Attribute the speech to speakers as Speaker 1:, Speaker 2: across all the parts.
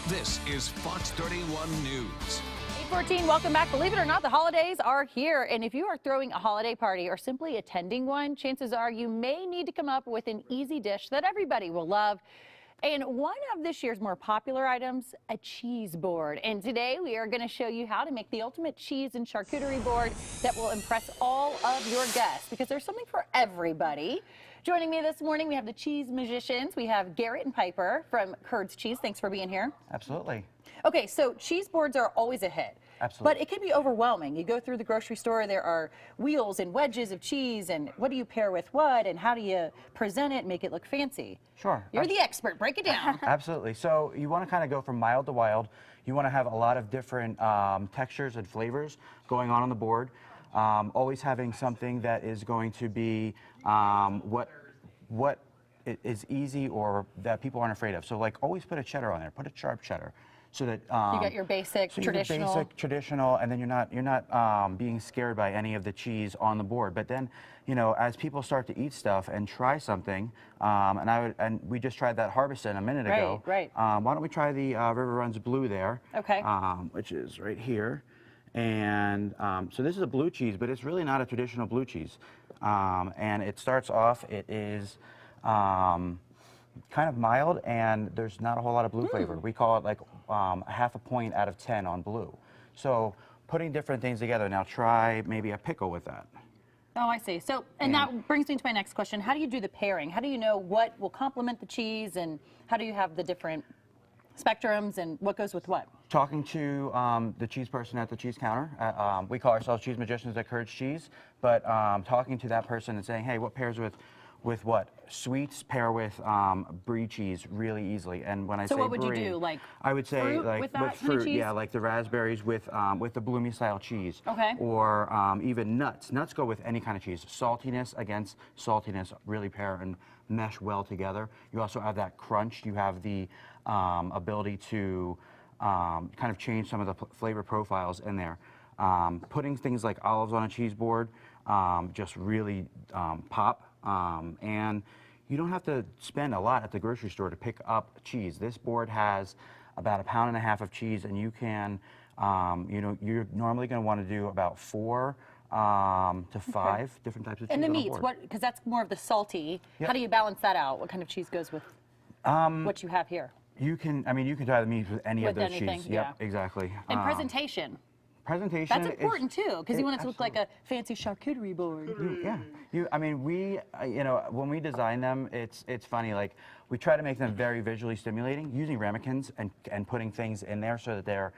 Speaker 1: This is Fox 31 News.
Speaker 2: 8:14, welcome back. Believe it or not, the holidays are here. And if you are throwing a holiday party or simply attending one, chances are you may need to come up with an easy dish that everybody will love. And one of this year's more popular items, a cheese board. And today we are going to show you how to make the ultimate cheese and charcuterie board that will impress all of your guests, because there's something for everybody. Joining me this morning, we have the cheese magicians. We have Garrett and Piper from Curds Cheese. Thanks for being here.
Speaker 3: Absolutely.
Speaker 2: Okay, so cheese boards are always a hit.
Speaker 3: Absolutely.
Speaker 2: But it can be overwhelming. You go through the grocery store, there are wheels and wedges of cheese, and what do you pair with what, and how do you present it and make it look fancy?
Speaker 3: Sure.
Speaker 2: You're the expert. Break it down.
Speaker 3: Absolutely. So you want to kind of go from mild to wild. You want to have a lot of different textures and flavors going on the board. Always having something that is going to be what is easy or that people aren't afraid of. So like always put a cheddar on there. Put a sharp cheddar. So that
Speaker 2: you got your basic, traditional.
Speaker 3: Basic, traditional, and then you're not being scared by any of the cheese on the board. But then, you know, as people start to eat stuff and try something, and we just tried that Harbison a minute ago.
Speaker 2: Right.
Speaker 3: Why don't we try the River Runs Blue there?
Speaker 2: Okay.
Speaker 3: Which is right here, and so this is a blue cheese, but it's really not a traditional blue cheese. And it starts off. It is. Kind of mild, and there's not a whole lot of blue flavor. We call it like half a point out of 10 on blue. So putting different things together. Now try maybe a pickle with that.
Speaker 2: Oh, I see. So, and that brings me to my next question. How do you do the pairing? How do you know what will complement the cheese, and how do you have the different spectrums and what goes with what?
Speaker 3: Talking to the cheese person at the cheese counter. We call ourselves cheese magicians at Curds Cheese, but talking to that person and saying, hey, what pairs with what? Sweets pair with brie cheese really easily. And when I say
Speaker 2: what would
Speaker 3: brie,
Speaker 2: you do? Like
Speaker 3: I would say
Speaker 2: fruit
Speaker 3: like
Speaker 2: with that
Speaker 3: fruit,
Speaker 2: kind of cheese?
Speaker 3: yeah, like the raspberries with the bloomy style cheese.
Speaker 2: Okay.
Speaker 3: Or even nuts. Nuts go with any kind of cheese. Saltiness against saltiness really pair and mesh well together. You also have that crunch. You have the ability to kind of change some of the flavor profiles in there. Putting things like olives on a cheese board just really pop. And you don't have to spend a lot at the grocery store to pick up cheese. This board has about 1.5 pounds of cheese, and you can, you know, you're normally going to want to do about 4 to 5 different types of cheese.
Speaker 2: And the
Speaker 3: on a
Speaker 2: meats,
Speaker 3: board.
Speaker 2: what? Because that's more of the salty.
Speaker 3: Yep.
Speaker 2: How do you balance that out? What kind of cheese goes with what you have here?
Speaker 3: You can, I mean, you can try the meats with any of those
Speaker 2: anything,
Speaker 3: cheese.
Speaker 2: yeah.
Speaker 3: Yep, exactly.
Speaker 2: And presentation.
Speaker 3: Presentation.
Speaker 2: That's important too, because you want it to look like
Speaker 3: absolutely.
Speaker 2: a fancy charcuterie board.
Speaker 3: Yeah, I mean, we, you know, when we design them, it's funny. Like we try to make them very visually stimulating, using ramekins and putting things in there so that they're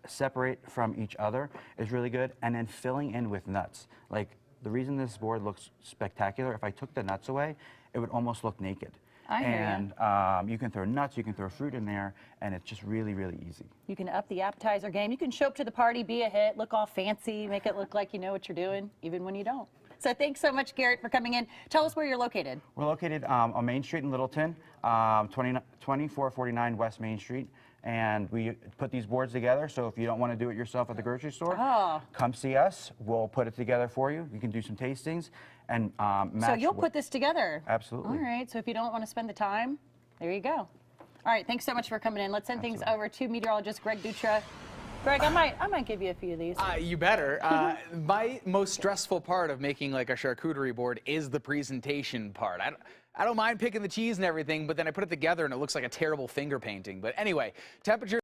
Speaker 3: separate from each other is really good. And then filling in with nuts. Like the reason this board looks spectacular, if I took the nuts away, it would almost look naked.
Speaker 2: I hear
Speaker 3: and you can throw nuts, you can throw fruit in there, and it's just really, really easy.
Speaker 2: You can up the appetizer game. You can show up to the party, be a hit, look all fancy, make it look like you know what you're doing, even when you don't. So thanks so much, Garrett, for coming in. Tell us where you're located.
Speaker 3: We're located on Main Street in Littleton, 2449 West Main Street. And we put these boards together, so if you don't want to do it yourself at the grocery store, come see us. We'll put it together for you. You can do some tastings and match.
Speaker 2: So you'll put this together?
Speaker 3: Absolutely.
Speaker 2: All right, so if you don't want to spend the time, there you go. All right, thanks so much for coming in. Let's send things over to meteorologist Greg Dutra. Greg, I might give you a few of these.
Speaker 4: You better. My most stressful part of making like a charcuterie board is the presentation part. I don't mind picking the cheese and everything, but then I put it together and it looks like a terrible finger painting. But anyway, temperature